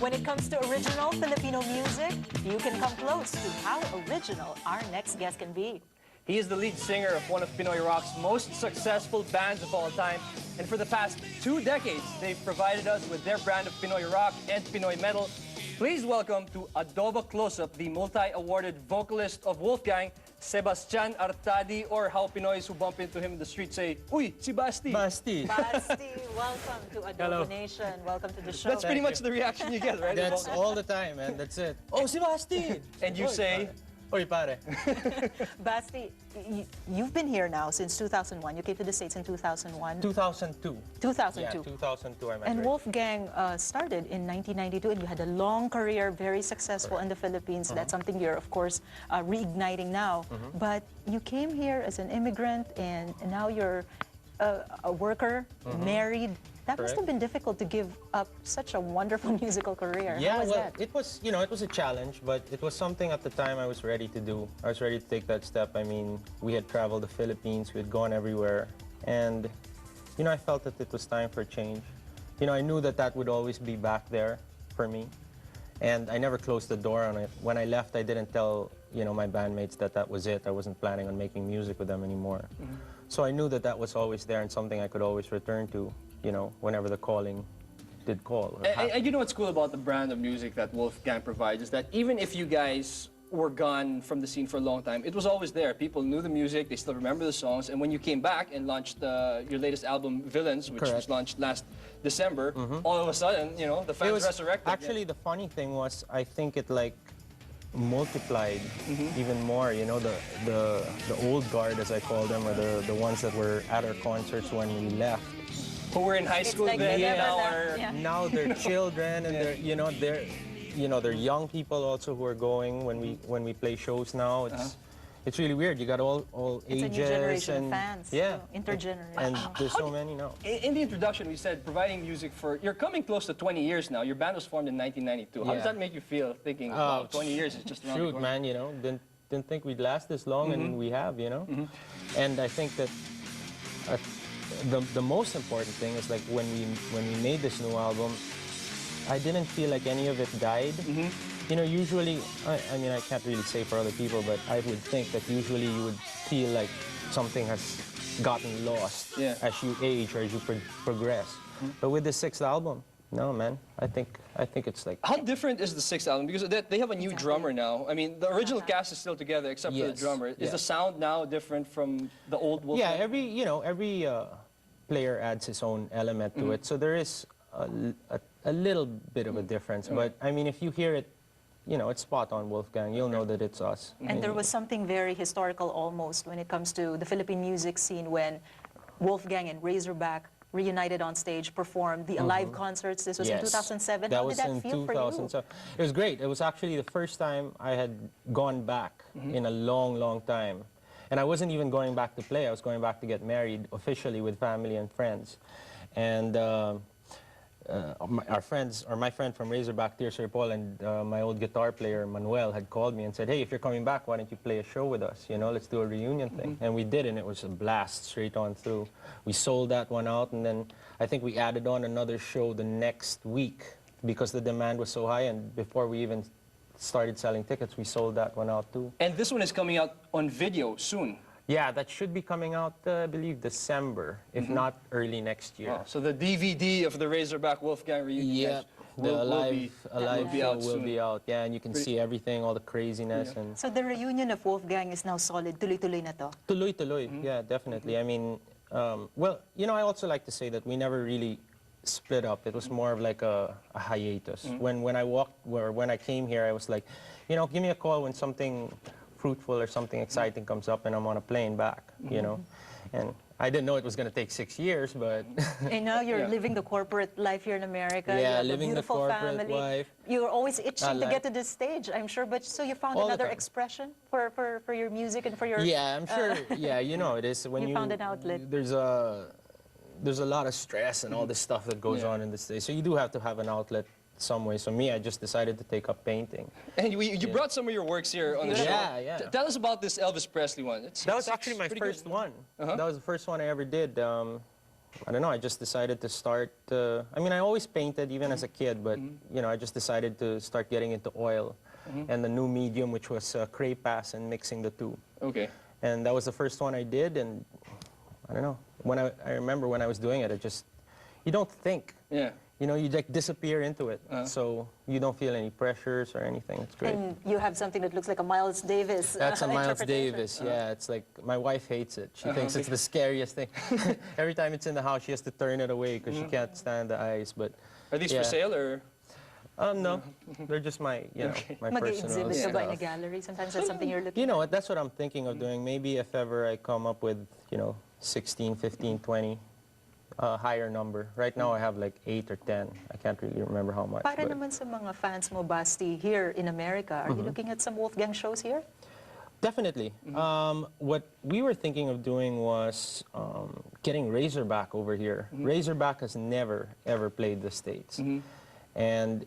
When it comes to original Filipino music, you can come close to how original our next guest can be. He is the lead singer of one of Pinoy Rock's most successful bands of all time. And for the past 2 decades, they've provided us with their brand of Pinoy Rock and Pinoy Metal. Please welcome to Adobo Close-Up, the multi-awarded vocalist of Wolfgang, Basti Artadi, or how Pinoys who bump into him in the street say, "Uy, si Basti." Basti. Basti, welcome to Adobo Nation. Welcome to the show. That's pretty much the reaction you get, right? That's all the time, man. That's it. Oh, si Basti! And you say, Oy, pare. Basti, you've been here now since 2001. You came to the States in 2001. 2002. 2002. Yeah, 2002 I met And Ray. Wolfgang started in 1992, and you had a long career, very successful in the Philippines. That's something you're, of course, reigniting now. But you came here as an immigrant, and now you're a worker, married. That must have been difficult to give up such a wonderful musical career. Yeah, How was well, that? it was, it was a challenge, but it was something at the time I was ready to do. I was ready to take that step. I mean, we had traveled the Philippines, we had gone everywhere, and, I felt that it was time for a change. I knew that that would always be back there for me, and I never closed the door on it. When I left, I didn't tell, my bandmates that that was it. I wasn't planning on making music with them anymore. So I knew that that was always there and something I could always return to, whenever the calling did call. and you know what's cool about the brand of music that Wolfgang provides is that even if you guys were gone from the scene for a long time, it was always there. People knew the music, they still remember the songs, and when you came back and launched your latest album, Villains, which was launched last December, all of a sudden, the fans resurrected. Actually, the funny thing was, I think it multiplied even more. The old guard, as I call them, or the ones that were at our concerts when we left. Who were in high school like then, Now they're children, and they're they're young people also who are going when we play shows now. It's really weird. You got all It's ages a new generation and of fans. yeah, Intergenerational. and there's so many now. In the introduction, we said providing music you're coming close to 20 years now. Your band was formed in 1992. How does that make you feel, thinking, wow, 20 years is just around the corner? Man, didn't think we'd last this long, and we have, And I think that the most important thing is when we made this new album, I didn't feel like any of it died. Usually, I mean, I can't really say for other people, but I would think that usually you would feel like something has gotten lost as you age or as you progress. But with the 6th album, no, man, I think it's like... How different is the 6th album? Because they have a new drummer now. I mean, the original cast is still together except for the drummer. Is the sound now different from the old Wolfgang? Yeah, every player adds his own element to it, so there is a little bit of a difference. But I mean, if you hear it, it's spot on Wolfgang. You'll know that it's us. And there was something very historical almost when it comes to the Philippine music scene when Wolfgang and Razorback reunited on stage, performed the Alive concerts. This was in 2007. How did that feel for you? It was great. It was actually the first time I had gone back in a long, long time. And I wasn't even going back to play. I was going back to get married officially with family and friends. And my friend from Razorback, Sir Paul, and my old guitar player, Manuel, had called me and said, "Hey, if you're coming back, why don't you play a show with us? Let's do a reunion thing." And we did, and it was a blast straight on through. We sold that one out, and then I think we added on another show the next week because the demand was so high, and before we even started selling tickets, we sold that one out too. And this one is coming out on video soon. Yeah, that should be coming out, I believe, December, if not early next year. Oh, so the DVD of the Razorback Wolfgang reunion the Alive show will be out. Yeah, and you can see everything, all the craziness. And So the reunion of Wolfgang is now solid. Tuloy-tuloy na to. Tuloy-tuloy, yeah, definitely. I mean, well, I also like to say that we never really split up. It was more of like a hiatus. When I came here, I was like, give me a call when something fruitful or something exciting comes up and I'm on a plane back, And I didn't know it was going to take 6 years, but... And now you're living the corporate life here in America. Yeah, you have living a beautiful the corporate family. life. You're always itching to get to this stage, I'm sure. But so you found another expression for your music and for your... Yeah, I'm sure. Yeah, it is when you found an outlet. There's a lot of stress and all this stuff that goes on in this day. So you do have to have an outlet some way. So me, I just decided to take up painting. And you brought some of your works here on the show. Yeah. Tell us about this Elvis Presley one. That was actually my first one. That was the first one I ever did. I don't know, I just decided to start, I mean, I always painted even as a kid, but, you know, I just decided to start getting into oil and the new medium, which was clay pass and mixing the two. Okay. And that was the first one I did, and I don't know, when I remember when I was doing it, you don't think. Yeah. You know, you like disappear into it, so you don't feel any pressures or anything. It's great. And you have something that looks like a Miles Davis That's a Miles interpretation. Davis, yeah. It's like, my wife hates it. She thinks it's the scariest thing. Every time it's in the house, she has to turn it away because she can't stand the eyes. But Are these yeah. for sale or? No, they're just my, you know, my personal Mag-exhibit ka ba in a stuff. gallery? Sometimes that's something you're looking You know what, that's what I'm thinking of doing. Maybe if ever I come up with, you know, 16, 15, 20, higher number. Right now I have like 8 or 10. I can't really remember how much. Para but- naman sa mga fans mo, Basti, here in America, are you looking at some Wolfgang shows here? Definitely. What we were thinking of doing was getting Razorback over here. Razorback has never, ever played the States. And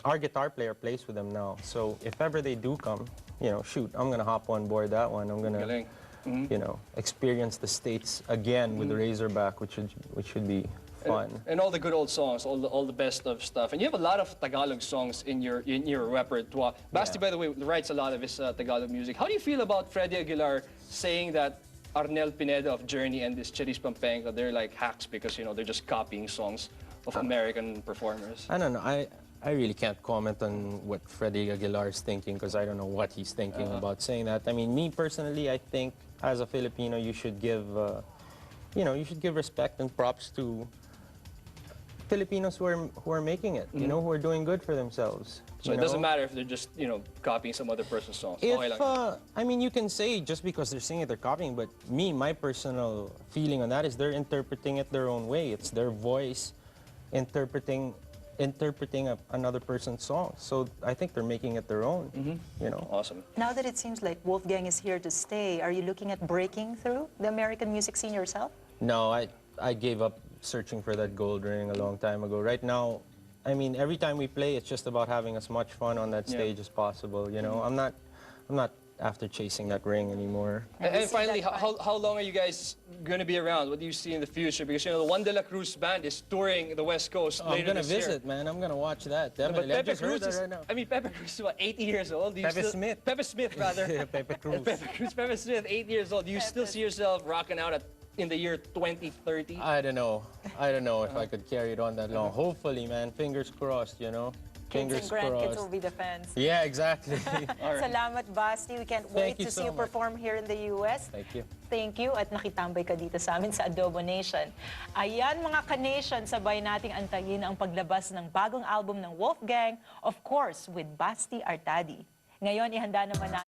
our guitar player plays with them now. So if ever they do come, you know, shoot, I'm going to hop on board that one. I'm going to, you know, experience the States again with the Razorback, which should be fun. And all the good old songs, all the best of stuff. And you have a lot of Tagalog songs in your repertoire. Basti, by the way, writes a lot of his Tagalog music. How do you feel about Freddie Aguilar saying that Arnel Pineda of Journey and this Cheris Pampenga, they're like hacks because, you know, they're just copying songs of American performers? I don't know. I really can't comment on what Freddie Aguilar is thinking because I don't know what he's thinking about saying that. I mean, me personally, I think as a Filipino, you should give, you know, you should give respect and props to Filipinos who are making it, you know, who are doing good for themselves. So it doesn't matter if they're just, you know, copying some other person's songs. If, Okay lang. I mean, you can say just because they're singing it, they're copying, but my personal feeling on that is they're interpreting it their own way. It's their voice interpreting another person's song. So I think they're making it their own, you know. Awesome. Now that it seems like Wolfgang is here to stay, are you looking at breaking through the American music scene yourself? No, I gave up searching for that gold ring a long time ago. Right now, I mean, every time we play, it's just about having as much fun on that stage as possible, you know. I'm not after chasing that ring anymore. And finally, how long are you guys going to be around? What do you see in the future? Because, you know, the Juan de la Cruz band is touring the West Coast later I'm gonna this year. visit, man. I'm gonna watch that. But Definitely. I Pepe just heard Cruz that is, right now. I mean, Pepe Cruz is what, 80 years old? Do you Pepe still, Smith. Pepe Smith, rather. Pepe Cruz. Pepe Smith, 8 years old. Do you still see yourself rocking out in the year 2030? I don't know. I don't know if I could carry it on that long. Hopefully, man. Fingers crossed, you know. Kids Fingers and grandkids crossed. will be the fans. Yeah, exactly. Salamat, Basti. We can't wait you to so see you much. perform here in the US. Thank you. Thank you at nakitambay ka dito sa amin sa Adobo Nation. Ayan mga ka-nation, sabay nating antayin ang paglabas ng bagong album ng Wolfgang, of course, with Basti Artadi. Ngayon, ihanda naman na